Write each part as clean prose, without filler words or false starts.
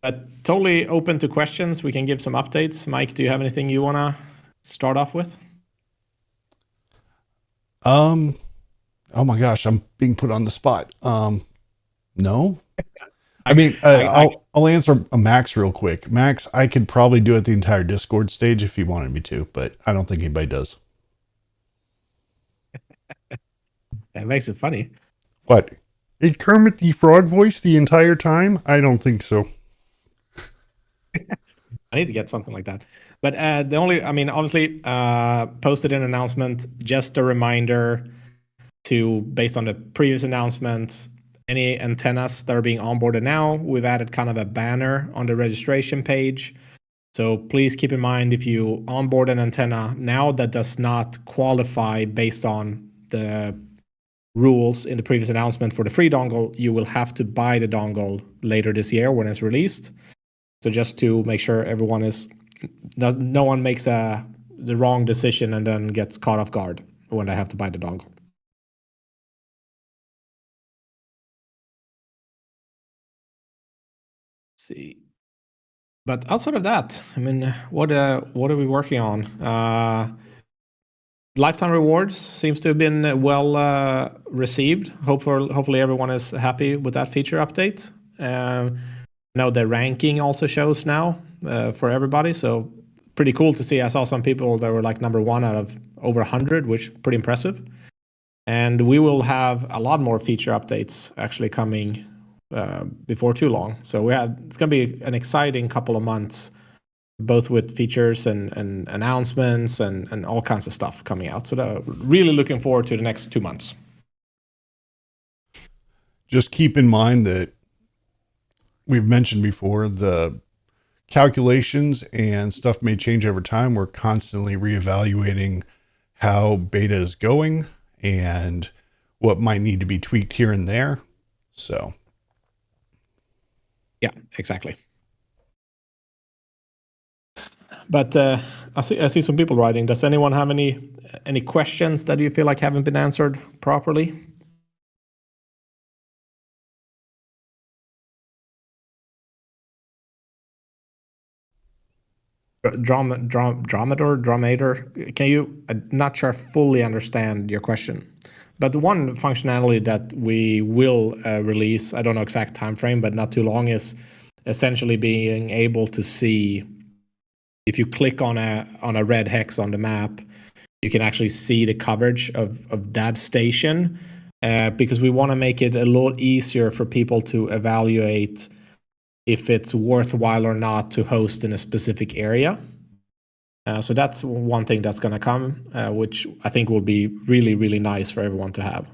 But totally open to questions. We can give some updates. Mike, do you have anything you want to start off with? Um, oh my gosh, I'm being put on the spot. No. I I, mean, I I'll answer a Max real quick. Max, I could probably do it the entire Discord stage if he wanted me to, but I don't think anybody does. that makes it funny. What? A Kermit the Frog voice the entire time? I don't think so. I need to get something like that. But the only, I mean, obviously, posted an announcement, just a reminder to, based on the previous announcements, any antennas that are being onboarded now, we've added kind of a banner on the registration page. So please keep in mind if you onboard an antenna now that does not qualify based on the rules in the previous announcement for the free dongle, you will have to buy the dongle later this year when it's released. So just to make sure everyone is, no one makes the wrong decision and then gets caught off guard when they have to buy the dongle. Let's see. But outside of that, I mean, what are we working on? Lifetime rewards seems to have been well received. Hopefully everyone is happy with that feature update. I know the ranking also shows now for everybody, so pretty cool to see. I saw some people that were like number one out of over 100, which is pretty impressive. And we will have a lot more feature updates actually coming before too long. So it's going to be an exciting couple of months, both with features and announcements and all kinds of stuff coming out. So really looking forward to the next 2 months. Just keep in mind that we've mentioned before the calculations and stuff may change over time. We're constantly reevaluating how beta is going and what might need to be tweaked here and there. So, yeah, exactly. But I see some people writing. Does anyone have any questions that you feel like haven't been answered properly? Dromator. Can you? I'm not sure I fully understand your question. But the one functionality that we will release, I don't know exact time frame, but not too long, is essentially being able to see if you click on a red hex on the map, you can actually see the coverage of that station, because we want to make it a lot easier for people to evaluate if it's worthwhile or not to host in a specific area. So that's one thing that's going to come, which I think will be really, really nice for everyone to have.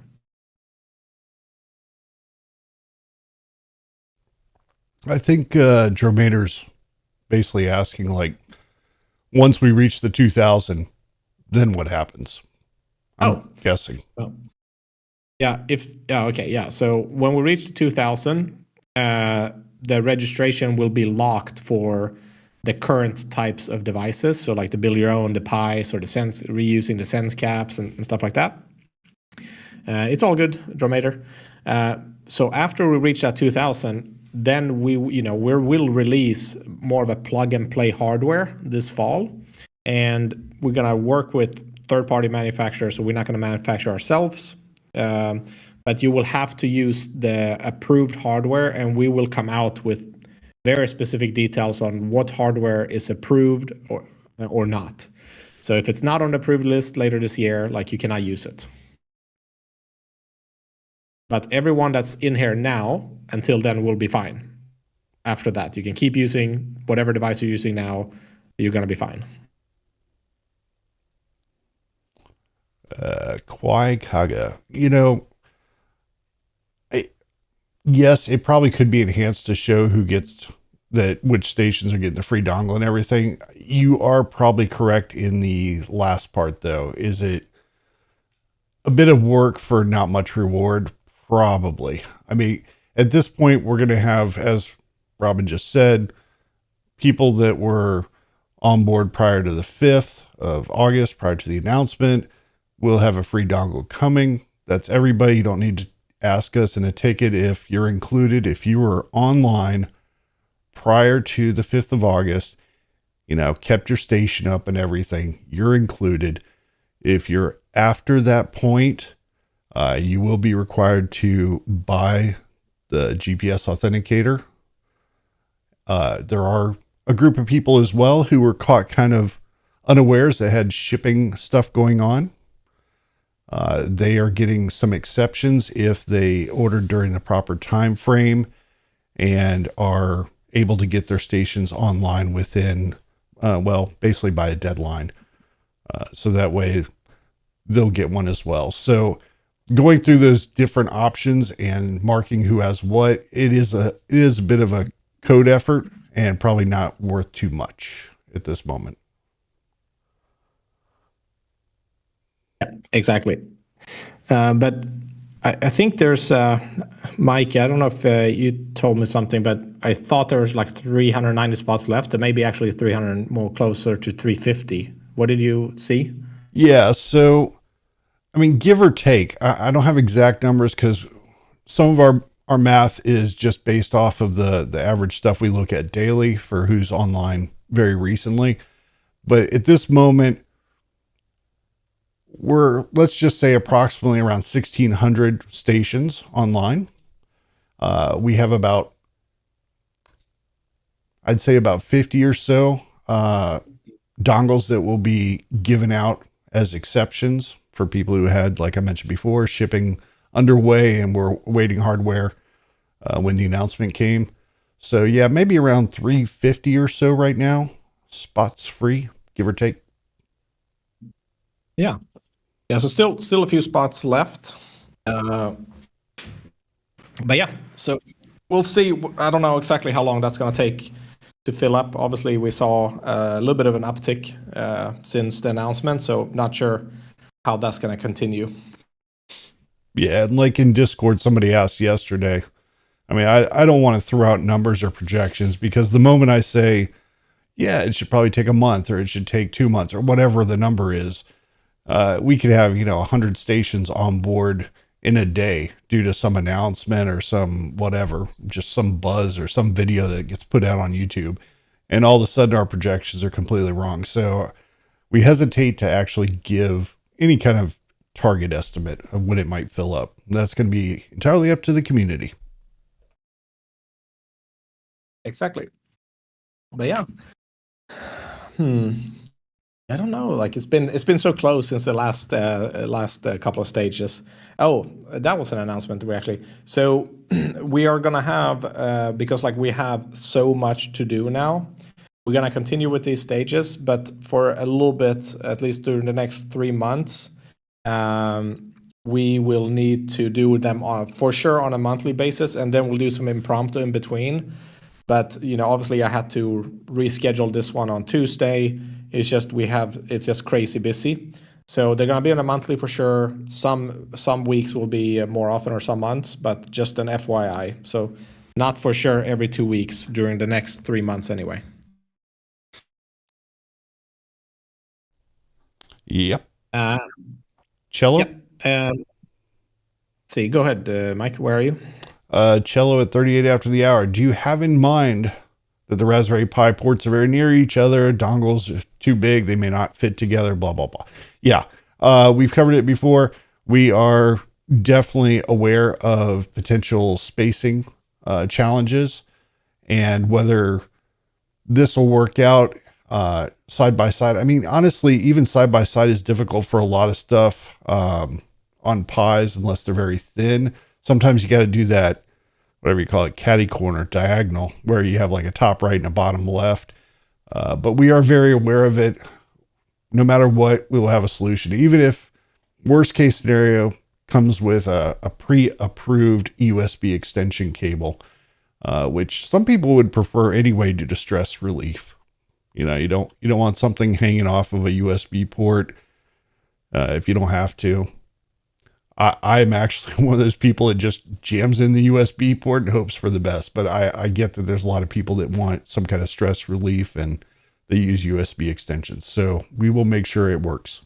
I think Dromater's basically asking, like, once we reach the 2000, then what happens? I'm guessing. Oh. Yeah. Okay. Yeah. So when we reach 2000, the registration will be locked for the current types of devices. So like the build your own, the Pies, or the sense reusing the sense caps and stuff like that. It's all good, Dromater. So after we reach that 2000, then we'll release more of a plug and play hardware this fall, and we're gonna work with third-party manufacturers. So we're not gonna manufacture ourselves, but you will have to use the approved hardware, and we will come out with very specific details on what hardware is approved or not. So if it's not on the approved list later this year, like, you cannot use it. But everyone that's in here now until then will be fine. After that, you can keep using whatever device you're using now. You're going to be fine. Kwai Kaga. Yes, it probably could be enhanced to show who gets that, which stations are getting the free dongle and everything. You are probably correct in the last part, though. Is it a bit of work for not much reward? Probably. I mean, at this point, we're going to have, as Robin just said, people that were on board prior to the 5th of August, prior to the announcement, will have a free dongle coming. That's everybody. You don't need to ask us in a ticket if you're included. If you were online prior to the 5th of August, kept your station up and everything, you're included. If you're after that point, you will be required to buy the GPS authenticator. There are a group of people as well who were caught kind of unawares that had shipping stuff going on. They are getting some exceptions if they ordered during the proper time frame and are able to get their stations online within, basically by a deadline. So that way they'll get one as well. So going through those different options and marking who has what, it is a bit of a code effort and probably not worth too much at this moment. Yeah, exactly. But I think there's Mike. I don't know if you told me something, but I thought there was like 390 spots left, and maybe actually 300 more closer to 350. What did you see? Yeah. So, I mean, give or take, I don't have exact numbers because some of our math is just based off of the average stuff we look at daily for who's online very recently. But at this moment, let's just say approximately around 1,600 stations online. We have I'd say about 50 or so dongles that will be given out as exceptions for people who had, like I mentioned before, shipping underway and were waiting hardware when the announcement came. So yeah, maybe around 350 or so right now, spots free, give or take. Yeah, yeah. So still a few spots left. But yeah, so we'll see. I don't know exactly how long that's going to take to fill up. Obviously, we saw a little bit of an uptick since the announcement, so not sure how that's going to continue. Yeah, and like in Discord, somebody asked yesterday. I mean, I don't want to throw out numbers or projections because the moment I say, yeah, it should probably take a month or it should take 2 months or whatever the number is, we could have, 100 stations on board in a day due to some announcement or some whatever, just some buzz or some video that gets put out on YouTube. And all of a sudden our projections are completely wrong. So we hesitate to actually give any kind of target estimate of when it might fill up. That's going to be entirely up to the community. Exactly. But yeah, I don't know. Like it's been so close since the last couple of stages. Oh, that was an announcement we actually. So we are gonna have because like we have so much to do now. We're gonna continue with these stages, but for a little bit, at least during the next 3 months, we will need to do them for sure on a monthly basis, and then we'll do some impromptu in between. But obviously, I had to reschedule this one on Tuesday. It's just crazy busy. So they're gonna be on a monthly for sure. Some weeks will be more often, or some months, but just an FYI. So not for sure every 2 weeks during the next 3 months anyway. Yep. Uh, Cello? yep. See, go ahead, Mike. Where are you? Cello at 38 after the hour. Do you have in mind that the Raspberry Pi ports are very near each other? Dongles are too big. They may not fit together, blah, blah, blah. Yeah. We've covered it before. We are definitely aware of potential spacing challenges and whether this will work out side by side. I mean, honestly, even side by side is difficult for a lot of stuff on Pis unless they're very thin. Sometimes you got to do that, whatever you call it, catty corner, diagonal, where you have like a top right and a bottom left. But we are very aware of it. No matter what, we will have a solution. Even if worst case scenario comes with a pre-approved USB extension cable, which some people would prefer anyway due to stress relief. You don't want something hanging off of a USB port if you don't have to. I'm actually one of those people that just jams in the USB port and hopes for the best. But I get that there's a lot of people that want some kind of stress relief and they use USB extensions. So we will make sure it works.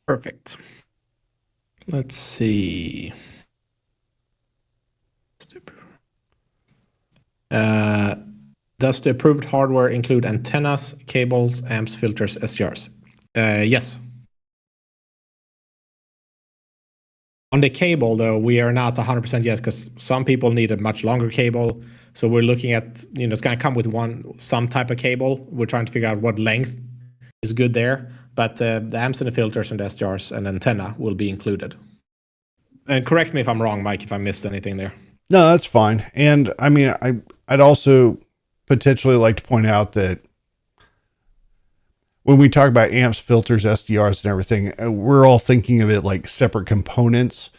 Perfect. Let's see. Does the approved hardware include antennas, cables, amps, filters, SDRs? Yes. On the cable, though, we are not 100% yet because some people need a much longer cable. So we're looking at, it's going to come with some type of cable. We're trying to figure out what length is good there. But the amps and the filters and the SDRs and antenna will be included. And correct me if I'm wrong, Mike, if I missed anything there. No, that's fine. And I mean, I'd also potentially like to point out that when we talk about amps, filters, SDRs, and everything, we're all thinking of it like separate components.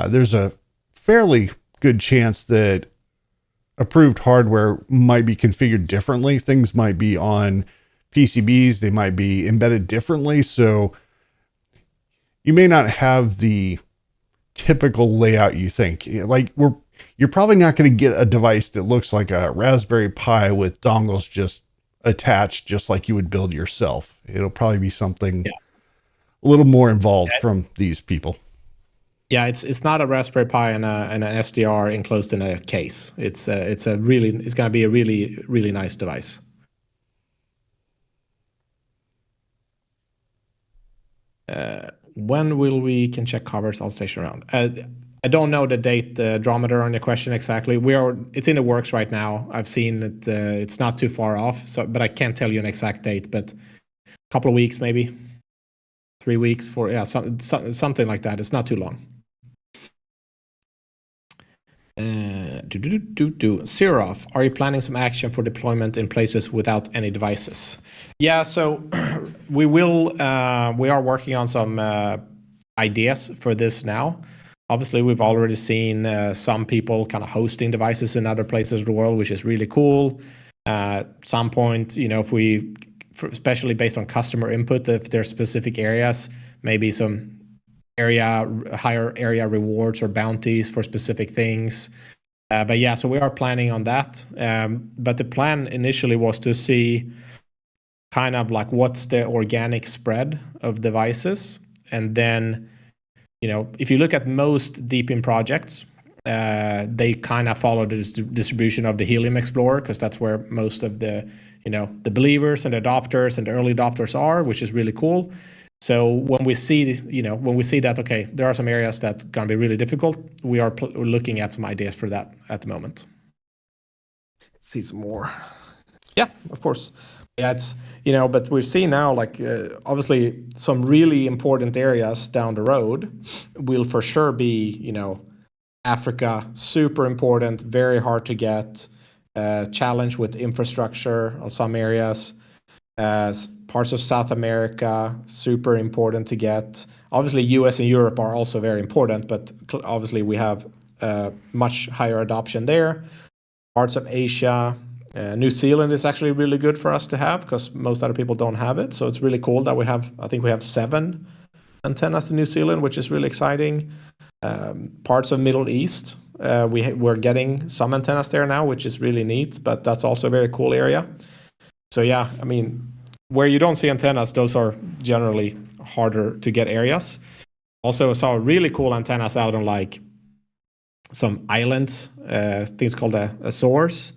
There's a fairly good chance that approved hardware might be configured differently. Things might be on PCBs, they might be embedded differently. So you may not have the typical layout you think. Like you're probably not going to get a device that looks like a Raspberry Pi with dongles just attached, just like you would build yourself. It'll probably be something a little more involved from these people. Yeah, it's not a Raspberry Pi and an SDR enclosed in a case. It's going to be a really, really nice device. When will we can check covers all station around? I don't know the date, Drometer, on your question exactly. It's in the works right now. I've seen it. It's not too far off. But I can't tell you an exact date. But a couple of weeks, maybe 3 weeks, something like that. It's not too long. Sirov, are you planning some action for deployment in places without any devices? Yeah, so we are working on some ideas for this now. Obviously, we've already seen some people kind of hosting devices in other places of the world, which is really cool. At some point, especially based on customer input, if there's specific areas, maybe some higher area rewards or bounties for specific things. But yeah, so we are planning on that. But the plan initially was to see kind of like what's the organic spread of devices. And then, if you look at most deep-in projects, they kind of follow the distribution of the Helium Explorer because that's where most of the believers and adopters and the early adopters are, which is really cool. So when we see that, okay, there are some areas that are going to be really difficult, we're looking at some ideas for that at the moment. Let's see some more. Yeah, of course. Yeah, it's, but we see now, like, obviously some really important areas down the road will for sure be, Africa, super important, very hard to get, challenge with infrastructure on some areas. Parts of South America, super important to get. Obviously, US and Europe are also very important, but obviously we have much higher adoption there. Parts of Asia, New Zealand is actually really good for us to have because most other people don't have it. So it's really cool that I think we have 7 antennas in New Zealand, which is really exciting. Parts of Middle East, we're getting some antennas there now, which is really neat, but that's also a very cool area. So yeah, I mean, where you don't see antennas, those are generally harder to get areas. Also saw really cool antennas out on like some islands, things called Azores,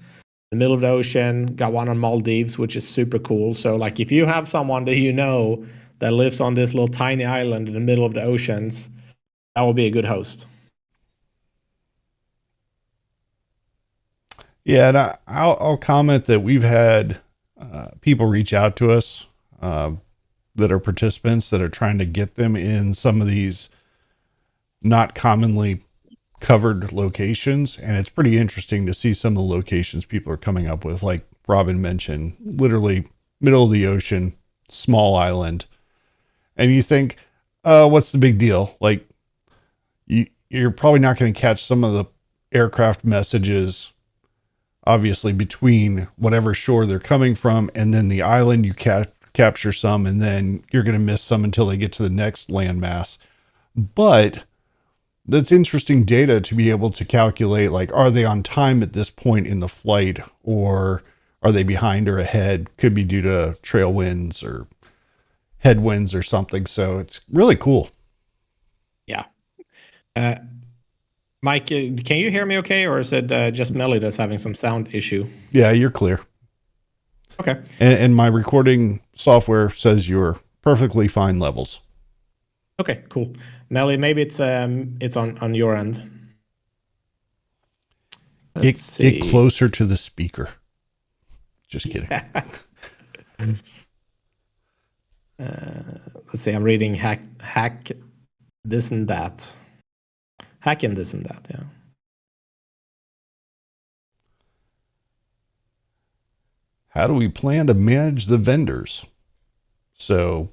in the middle of the ocean. Got one on Maldives, which is super cool. So like if you have someone that that lives on this little tiny island in the middle of the oceans, that will be a good host. Yeah, and I'll comment that we've had people reach out to us that are participants that are trying to get them in some of these not commonly covered locations. And it's pretty interesting to see some of the locations people are coming up with. Like Robin mentioned, literally middle of the ocean, small island. And you think, what's the big deal? Like you're probably not going to catch some of the aircraft messages, obviously, between whatever shore they're coming from and then the island. You capture some, and then you're going to miss some until they get to the next landmass. But that's interesting data to be able to calculate, like, are they on time at this point in the flight, or are they behind or ahead? Could be due to trail winds or headwinds or something. So it's really cool. Yeah. Mike, can you hear me okay, or is it just Melly that's having some sound issue? Yeah, you're clear. Okay. And my recording software says you're perfectly fine levels. Okay, cool. Melly, maybe it's on your end. Let's see. Get closer to the speaker. Just kidding. Let's see. I'm reading hack this and that. Hacking this and that. Yeah. How do we plan to manage the vendors so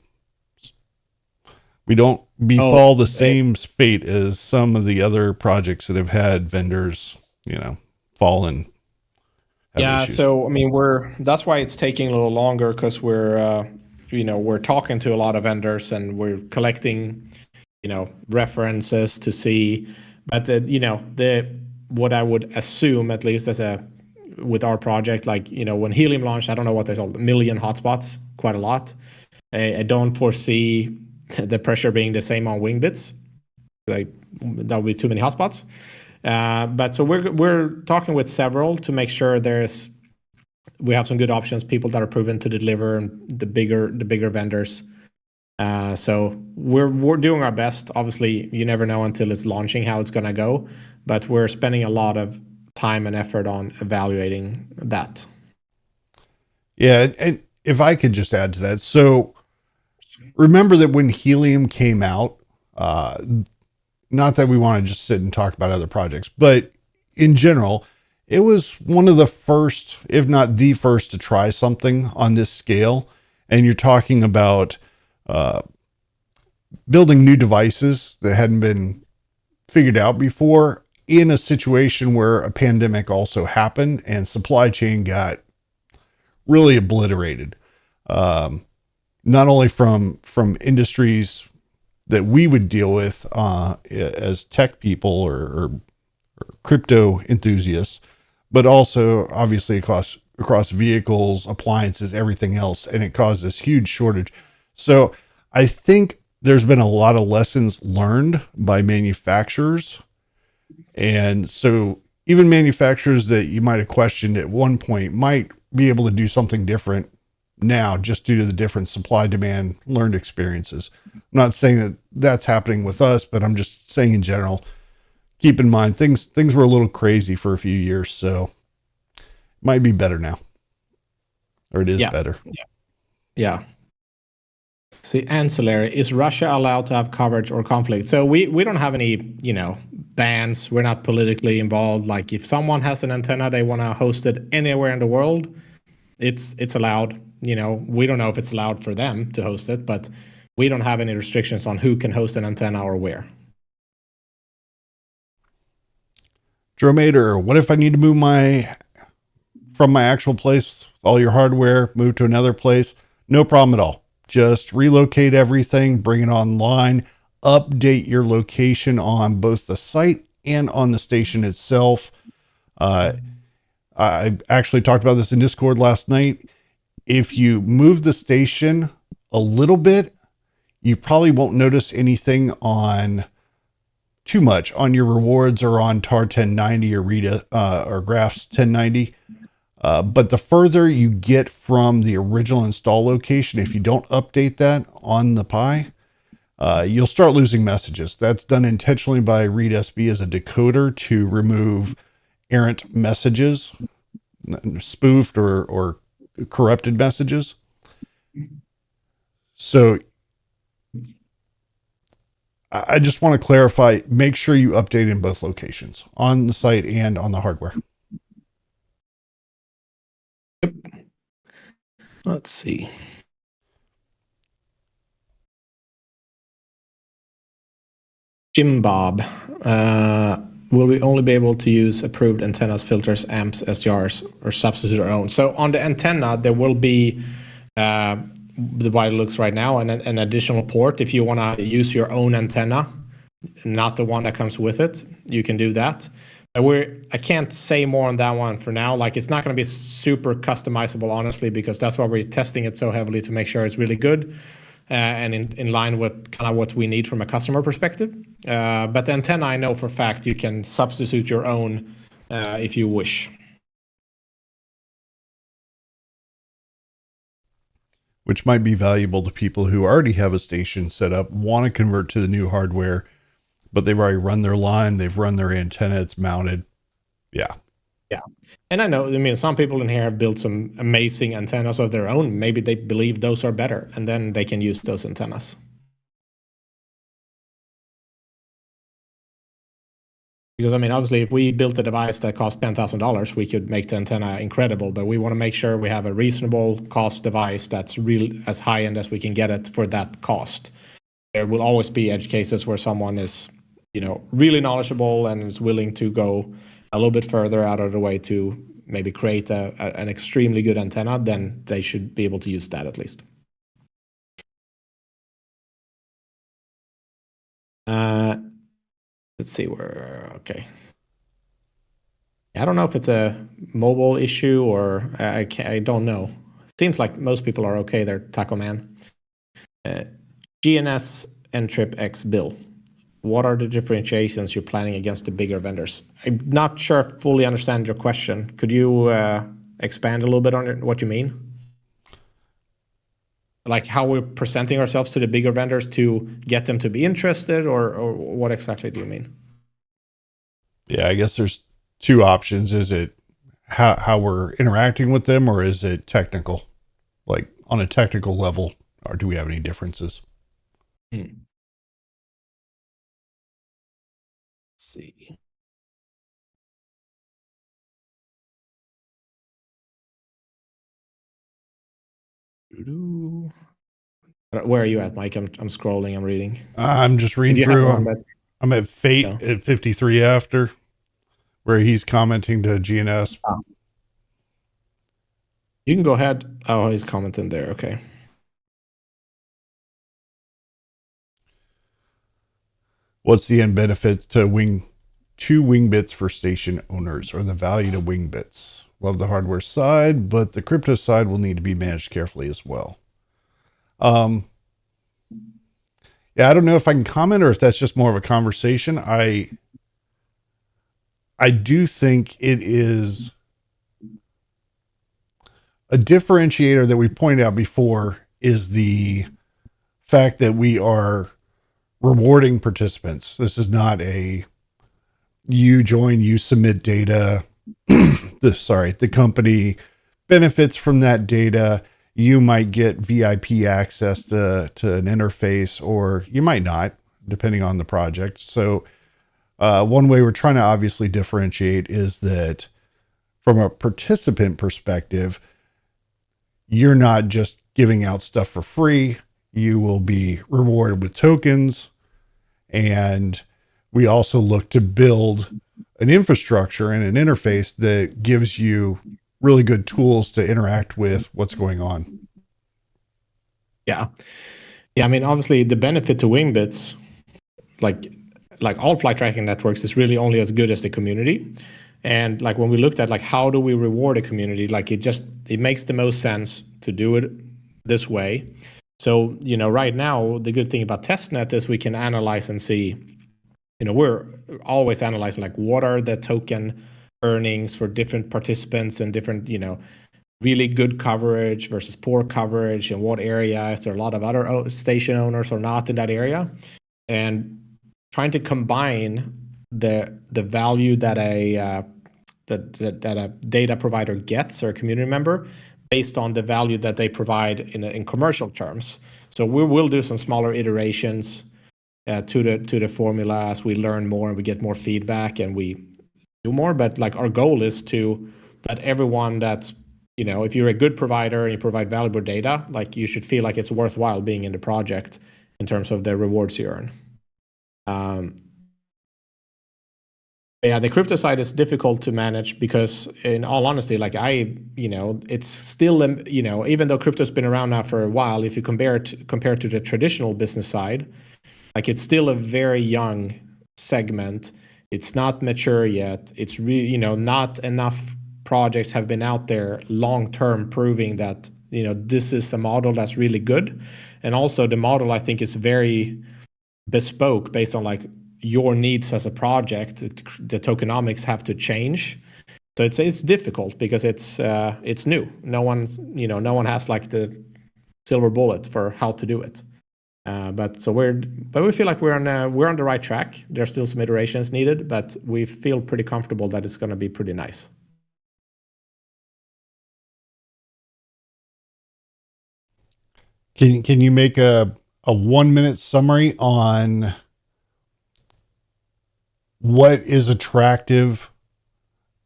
we don't befall the same fate as some of the other projects that have had vendors, fall and have issues? So I mean, that's why it's taking a little longer, because we're talking to a lot of vendors and we're collecting, references to see. But what I would assume, at least with our project, like, when Helium launched, I don't know what they sold, 1 million hotspots, quite a lot. I don't foresee the pressure being the same on Wingbits. Like, that would be too many hotspots. But so we're talking with several to make sure we have some good options, people that are proven to deliver, and the bigger vendors. So we're doing our best. Obviously, you never know until it's launching how it's going to go, but we're spending a lot of time and effort on evaluating that. Yeah, and if I could just add to that, so remember that when Helium came out, not that we want to just sit and talk about other projects, but in general, it was one of the first, if not the first, to try something on this scale. And you're talking about building new devices that hadn't been figured out before in a situation where a pandemic also happened and supply chain got really obliterated. Not only from industries that we would deal with as tech people or crypto enthusiasts, but also obviously across vehicles, appliances, everything else, and it caused this huge shortage. So I think there's been a lot of lessons learned by manufacturers. And so even manufacturers that you might have questioned at one point might be able to do something different now, just due to the different supply demand learned experiences. I'm not saying that that's happening with us, but I'm just saying in general, keep in mind things were a little crazy for a few years, so it might be better now, or it is better. Yeah. See, ancillary, is Russia allowed to have coverage or conflict? So we don't have any, bans. We're not politically involved. Like, if someone has an antenna, they want to host it anywhere in the world, it's allowed. We don't know if it's allowed for them to host it, but we don't have any restrictions on who can host an antenna or where. Dromater, what if I need to move from my actual place, all your hardware, move to another place? No problem at all. Just relocate everything, bring it online, update your location on both the site and on the station itself. I actually talked about this in Discord last night. If you move the station a little bit, you probably won't notice anything too much on your rewards or on TAR 1090 or Rita or Graphs 1090. But the further you get from the original install location, if you don't update that on the Pi, you'll start losing messages. That's done intentionally by ReadSB as a decoder to remove errant messages, spoofed or corrupted messages. So I just want to clarify, make sure you update in both locations, on the site and on the hardware. Yep. Let's see. Jim Bob, will we only be able to use approved antennas, filters, amps, SDRs, or substitute our own? So on the antenna, there will be the way it looks right now, an additional port. If you want to use your own antenna, not the one that comes with it, you can do that. I can't say more on that one for now. Like, it's not going to be super customizable, honestly, because that's why we're testing it so heavily to make sure it's really good. and in line with kind of what we need from a customer perspective. But the antenna, I know for a fact you can substitute your own if you wish. Which might be valuable to people who already have a station set up, want to convert to the new hardware, but they've already run their line, they've run their antenna, it's mounted. Yeah. Yeah. And I know, I mean, some people in here have built some amazing antennas of their own. Maybe they believe those are better, and then they can use those antennas. Because, I mean, obviously, if we built a device that cost $10,000, we could make the antenna incredible, but we want to make sure we have a reasonable cost device that's real as high end as we can get it for that cost. There will always be edge cases where someone is, really knowledgeable and is willing to go a little bit further out of the way to maybe create an extremely good antenna. Then they should be able to use that at least. Let's see where, okay. I don't know if it's a mobile issue or I don't know. Seems like most people are okay there, Taco Man. GNS N-Trip X Bill. What are the differentiations you're planning against the bigger vendors? I'm not sure I fully understand your question. Could you expand a little bit on what you mean? Like how we're presenting ourselves to the bigger vendors to get them to be interested, or what exactly do you mean? Yeah, I guess there's two options. Is it how we're interacting with them, or is it technical? Like on a technical level, or do we have any differences? Let's see. Where are you at, Mike? I'm scrolling. I'm reading. I'm just reading through. I'm at Fate at 53 after, where he's commenting to GNS. You can go ahead. Oh, he's commenting there. Okay. What's the end benefit to Wingbits for station owners, or the value to Wingbits? Love the hardware side, but the crypto side will need to be managed carefully as well. Yeah, I don't know if I can comment or if that's just more of a conversation. I do think it is a differentiator that we pointed out before is the fact that we are rewarding participants. This is not a you join, you submit data. The company benefits from that data. You might get VIP access to an interface, or you might not, depending on the project. So one way we're trying to obviously differentiate is that from a participant perspective, you're not just giving out stuff for free. You will be rewarded with tokens. And we also look to build an infrastructure and an interface that gives you really good tools to interact with what's going on. Yeah. I mean, obviously the benefit to Wingbits, like all flight tracking networks, is really only as good as the community. And like when we looked at like how do we reward a community, like it makes the most sense to do it this way. So, right now the good thing about testnet is we can analyze and see, we're always analyzing like what are the token earnings for different participants and different, really good coverage versus poor coverage, and what area is there a lot of other station owners or not in that area, and trying to combine the value that a data provider gets, or a community member, based on the value that they provide in commercial terms. So we will do some smaller iterations to the formula as we learn more and we get more feedback and we do more. But like our goal is that everyone that's, if you're a good provider and you provide valuable data, like you should feel like it's worthwhile being in the project in terms of the rewards you earn. Yeah, the crypto side is difficult to manage because, in all honesty, like it's still, even though crypto's been around now for a while, if you compare it to the traditional business side, like it's still a very young segment. It's not mature yet. It's really, not enough projects have been out there long term proving that, this is a model that's really good. And also the model, I think, is very bespoke based on like your needs as a project. The tokenomics have to change. So it's difficult because it's new. No one has like the silver bullet for how to do it. But we feel like we're on the right track. There's still some iterations needed, but we feel pretty comfortable that it's going to be pretty nice. Can you make a 1 minute summary on what is attractive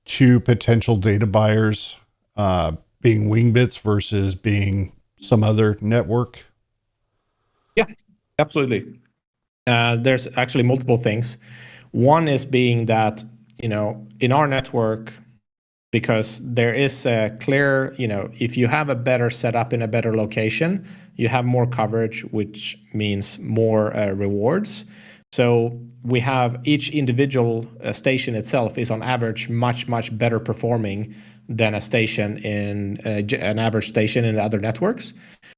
to potential data buyers, being Wingbits versus being some other network? Yeah, absolutely. There's actually multiple things. One is being that, in our network, because there is a clear, if you have a better setup in a better location, you have more coverage, which means more rewards. So we have each individual station itself is on average much, much better performing than a station in an average station in other networks,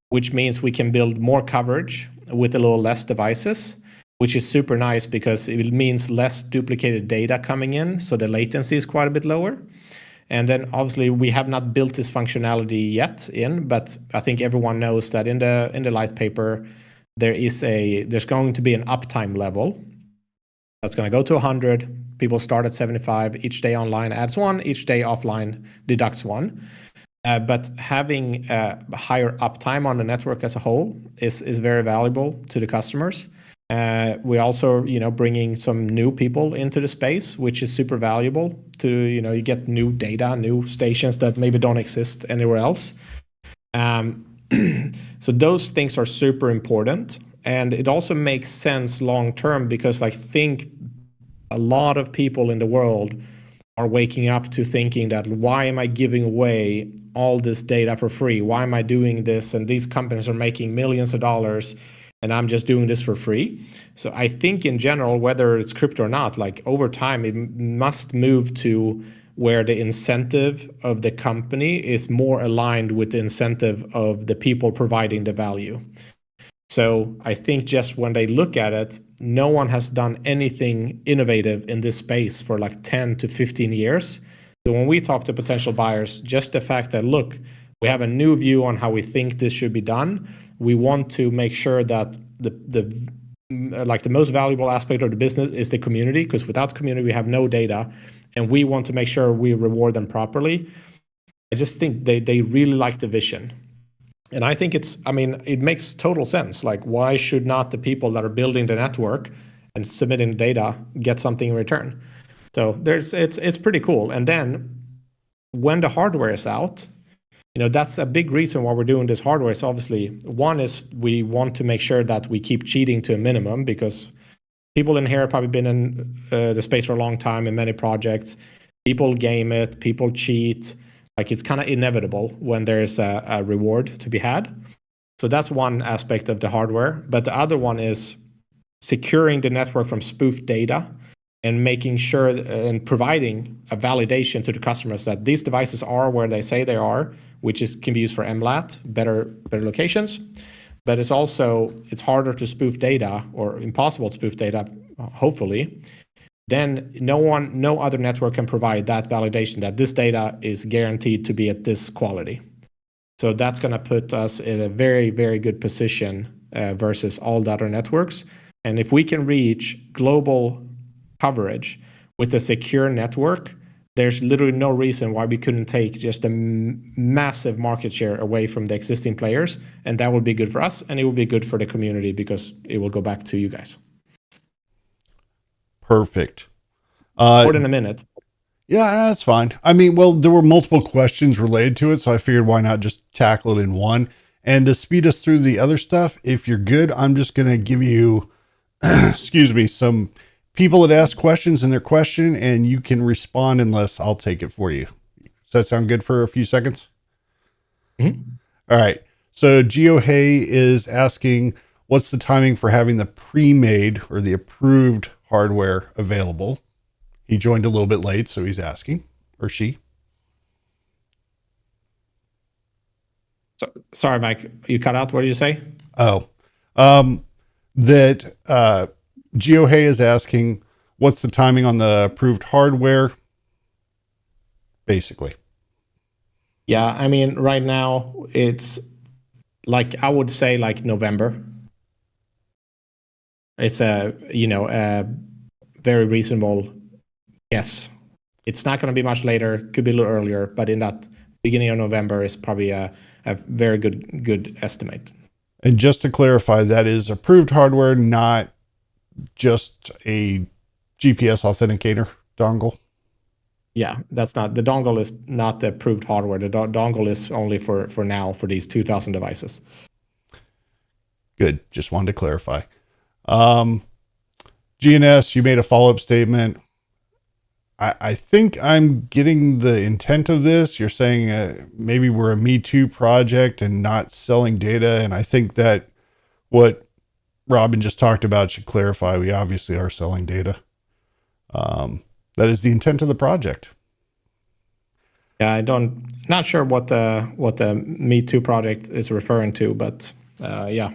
which means we can build more coverage with a little less devices, which is super nice because it means less duplicated data coming in. So the latency is quite a bit lower. And then obviously we have not built this functionality yet but I think everyone knows that in the light paper, there's going to be an uptime level that's going to go to 100. People start at 75. Each day online adds one. Each day offline deducts one. But having a higher uptime on the network as a whole is very valuable to the customers. We also, bringing some new people into the space, which is super valuable to, you get new data, new stations that maybe don't exist anywhere else. So those things are super important. And it also makes sense long term because I think a lot of people in the world are waking up to thinking that why am I giving away all this data for free? Why am I doing this? And these companies are making millions of dollars and I'm just doing this for free. So I think in general, whether it's crypto or not, like over time, it must move to where the incentive of the company is more aligned with the incentive of the people providing the value. So I think just when they look at it, no one has done anything innovative in this space for like 10 to 15 years. So when we talk to potential buyers, just the fact that, look, we have a new view on how we think this should be done. We want to make sure that the most valuable aspect of the business is the community, because without community, we have no data, and we want to make sure we reward them properly. I just think they really like the vision. And I think it makes total sense. Like, why should not the people that are building the network and submitting data get something in return? So it's pretty cool. And then when the hardware is out, that's a big reason why we're doing this hardware. So obviously, one is we want to make sure that we keep cheating to a minimum, because people in here have probably been in the space for a long time in many projects. People game it, people cheat. Like, it's kind of inevitable when there's a reward to be had. So that's one aspect of the hardware. But the other one is securing the network from spoofed data and making sure and providing a validation to the customers that these devices are where they say they are, which can be used for MLAT, better locations. But it's harder to spoof data, or impossible to spoof data, hopefully. Then no other network can provide that validation that this data is guaranteed to be at this quality. So that's going to put us in a very, very good position versus all the other networks. And if we can reach global coverage with a secure network, there's literally no reason why we couldn't take just a massive market share away from the existing players. And that would be good for us, and it will be good for the community because it will go back to you guys. Perfect. More than a minute. Yeah, that's fine. I mean, well, there were multiple questions related to it, so I figured why not just tackle it in one. And to speed us through the other stuff, if you're good, I'm just going to give you, excuse me, some people that ask questions in their question, and you can respond unless I'll take it for you. Does that sound good for a few seconds? Mm-hmm. All right. So Geo Hay is asking, what's the timing for having the pre-made or the approved hardware available? He joined a little bit late, so he's asking, or she. Sorry, Mike, you cut out. What did you say? Oh, that GeoHey is asking, what's the timing on the approved hardware? Basically. Yeah, I mean, right now it's like I would say like November. It's a very reasonable guess. It's not going to be much later. Could be a little earlier, but in that beginning of November is probably a very good estimate. And just to clarify, that is approved hardware, not just a GPS authenticator dongle. Yeah, that's not the dongle is not the approved hardware. The dongle is only for now for these 2,000 devices. Good. Just wanted to clarify. GNS, you made a follow-up statement. I think I'm getting the intent of this. You're saying maybe we're a Me Too project and not selling data. And I think that what Robin just talked about should clarify. We obviously are selling data. That is the intent of the project. Yeah, not sure what the Me Too project is referring to, but yeah.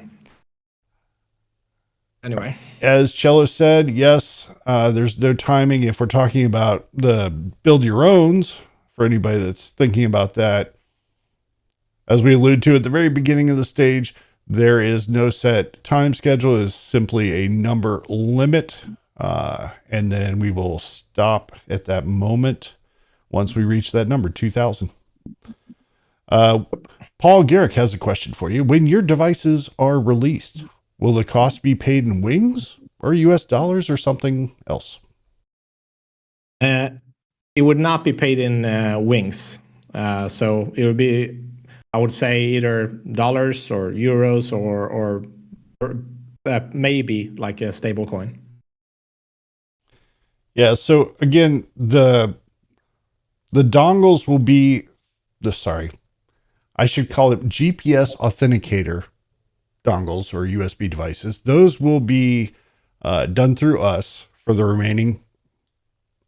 Anyway, as Cello said, yes, there's no timing. If we're talking about the build your owns, for anybody that's thinking about that, as we alluded to at the very beginning of the stage, there is no set time schedule. It is simply a number limit. And then we will stop at that moment once we reach that number, 2,000. Paul Garrick has a question for you. When your devices are released, will the cost be paid in wings or US dollars or something else? It would not be paid in wings. So it would be, I would say, either dollars or euros or maybe like a stable coin. Yeah. So again, the dongles will be I should call it GPS authenticator dongles or USB devices. Those will be done through us for the remaining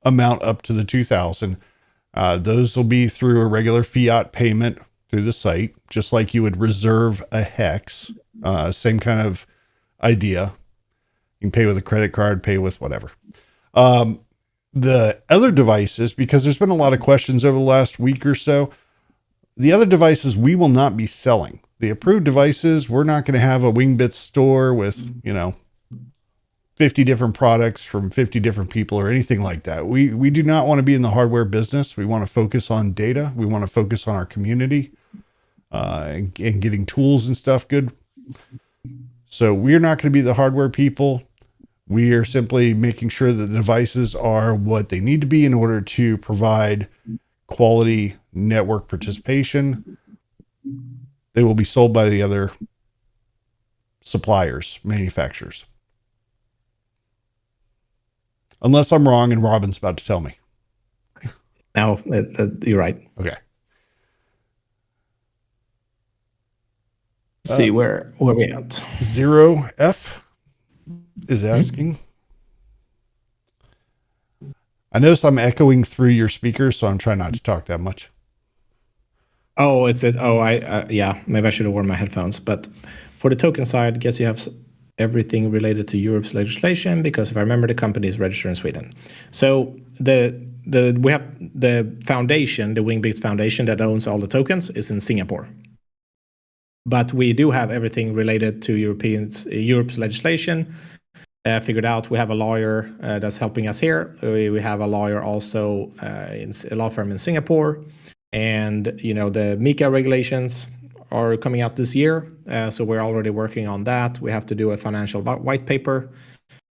amount up to the 2,000. Those will be through a regular fiat payment through the site, just like you would reserve a hex. Same kind of idea. You can pay with a credit card, pay with whatever. The other devices, because there's been a lot of questions over the last week or so, the other devices we will not be selling. The approved devices, we're not going to have a Wingbits store with, 50 different products from 50 different people or anything like that. We do not want to be in the hardware business. We want to focus on data. We want to focus on our community and getting tools and stuff good. So we're not going to be the hardware people. We are simply making sure that the devices are what they need to be in order to provide quality network participation. They will be sold by the other suppliers, manufacturers. Unless I'm wrong and Robin's about to tell me. No, you're right. Okay. Let's see where we at. 0F is asking. I notice I'm echoing through your speakers, so I'm trying not to talk that much. Oh, it's it. Oh, yeah. Maybe I should have worn my headphones. But for the token side, guess you have everything related to Europe's legislation, because if I remember, the company is registered in Sweden. So we have the foundation, the Wingbits Foundation that owns all the tokens, is in Singapore. But we do have everything related to Europe's legislation figured out. We have a lawyer that's helping us here. We have a lawyer also in a law firm in Singapore, and the MiCA regulations are coming out this year, so we're already working on that. We have to do a financial white paper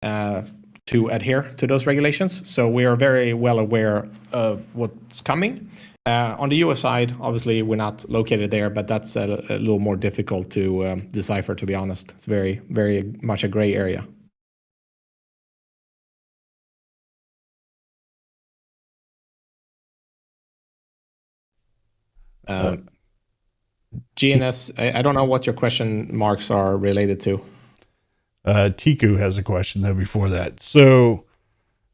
to adhere to those regulations. So we are very well aware of what's coming. On the US side, obviously, we're not located there, but that's a little more difficult to decipher, to be honest. It's very, very much a gray area. GNS, I don't know what your question marks are related to. Tiku has a question though before that. So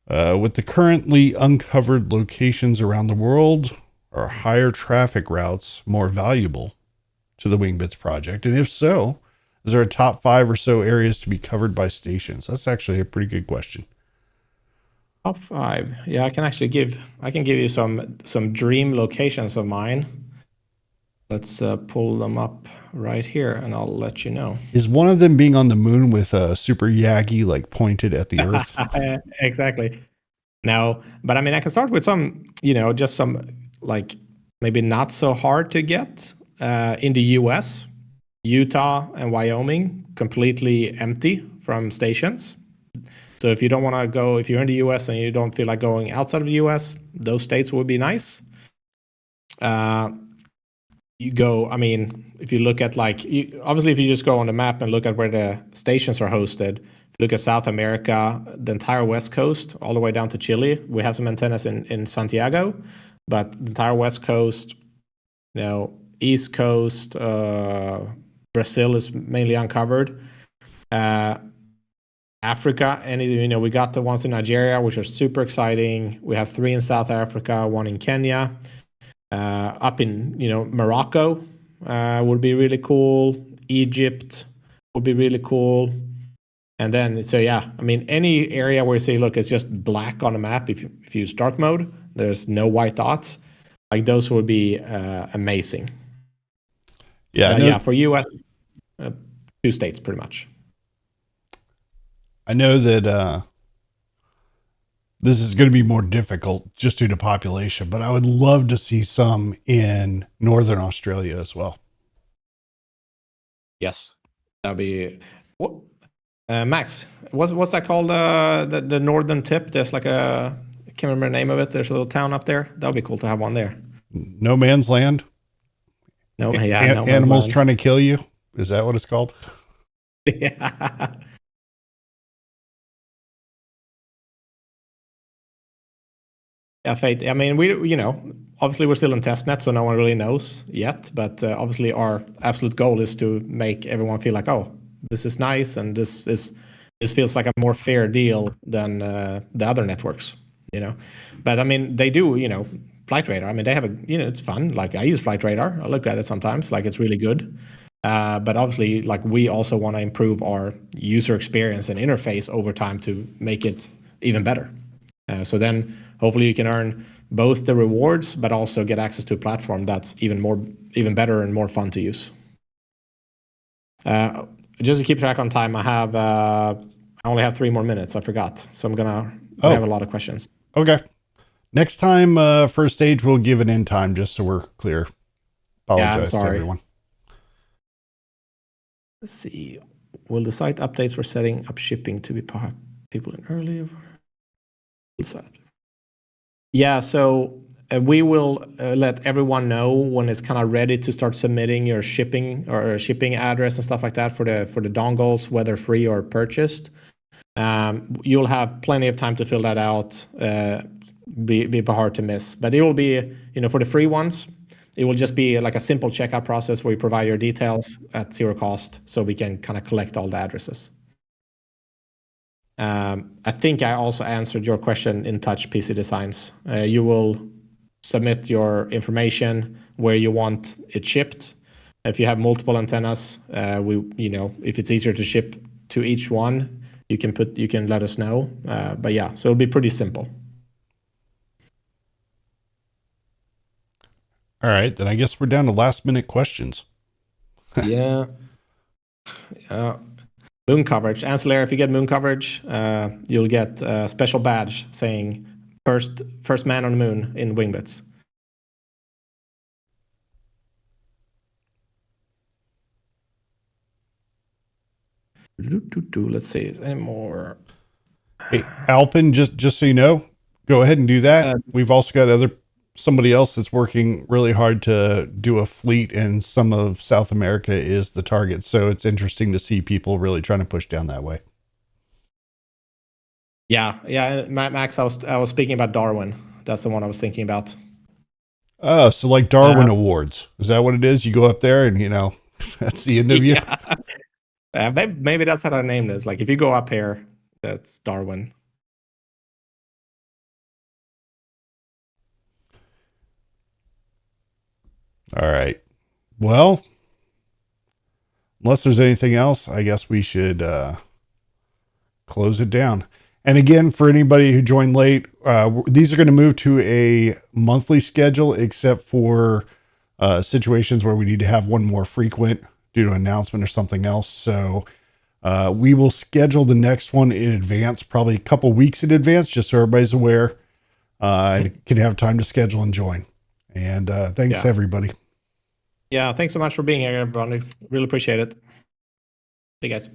with the currently uncovered locations around the world, are higher traffic routes more valuable to the Wingbits project? And if so, is there a top 5 or so areas to be covered by stations? That's actually a pretty good question. Top 5. Yeah, I can give you some dream locations of mine. Let's pull them up right here, and I'll let you know. Is one of them being on the moon with a super Yagi like pointed at the Earth? Exactly. No, but I mean, I can start with some, just some like maybe not so hard to get in the US, Utah and Wyoming, completely empty from stations. So if you don't want to go, if you're in the US and you don't feel like going outside of the US, those states would be nice. You go, I mean, if you look at obviously, if you just go on the map and look at where the stations are hosted, if you look at South America, the entire West Coast, all the way down to Chile, we have some antennas in Santiago, but the entire West Coast, East Coast, Brazil is mainly uncovered. Africa, and we got the ones in Nigeria, which are super exciting. We have 3 in South Africa, 1 in Kenya. Up in Morocco would be really cool. Egypt would be really cool. And then I mean, any area where you say, look, it's just black on a map. If you use dark mode, there's no white dots. Like those would be amazing. Yeah, for US, 2 states pretty much. I know that this is going to be more difficult just due to population, but I would love to see some in Northern Australia as well. Yes, that'd be what. Max, what's that called? The northern tip. There's like I can't remember the name of it. There's a little town up there. That would be cool to have one there. No Man's Land. No, yeah, no Man's Animals Land. trying to kill you. Is that what it's called? Yeah. Yeah, Fate. I mean, obviously we're still in testnet, so no one really knows yet. But obviously, our absolute goal is to make everyone feel like, oh, this is nice, and this feels like a more fair deal than the other networks. But I mean, they do. Flight Radar. I mean, they have it's fun. Like I use Flight Radar. I look at it sometimes. Like it's really good. But obviously, like we also want to improve our user experience and interface over time to make it even better. So then hopefully you can earn both the rewards, but also get access to a platform that's even better and more fun to use. Just to keep track on time, I only have 3 more minutes. I forgot, so I have a lot of questions. Okay. Next time, first stage, we'll give an end time just so we're clear. Apologize to everyone. Let's see. Will the site updates for setting up shipping to be people in earlier? Yeah, so we will let everyone know when it's kind of ready to start submitting your shipping or shipping address and stuff like that for the dongles, whether free or purchased. You'll have plenty of time to fill that out. Be hard to miss, but it will be for the free ones. It will just be like a simple checkout process where you provide your details at 0 cost, so we can kind of collect all the addresses. I think I also answered your question in Touch PC Designs. You will submit your information where you want it shipped. If you have multiple antennas, if it's easier to ship to each one, you can let us know. But yeah, so it'll be pretty simple. All right, then I guess we're down to last minute questions. Yeah. Moon coverage. Ancillary, if you get moon coverage, you'll get a special badge saying first man on the moon in Wingbits. Let's see. Is any more? Hey, Alpin, just so you know, go ahead and do that. We've also got somebody else that's working really hard to do a fleet, and some of South America is the target. So it's interesting to see people really trying to push down that way. Yeah. Max, I was speaking about Darwin. That's the one I was thinking about. Oh, so like Darwin Awards. Is that what it is? You go up there and, that's the end of you? Yeah. Maybe that's how I named it. Like if you go up here, that's Darwin. All right. Well, unless there's anything else, I guess we should close it down. And again, for anybody who joined late, these are going to move to a monthly schedule, except for situations where we need to have one more frequent due to announcement or something else. So we will schedule the next one in advance, probably a couple weeks in advance, just so everybody's aware and can have time to schedule and join. And thanks, everybody. Yeah, thanks so much for being here, everybody. Really appreciate it. See you guys.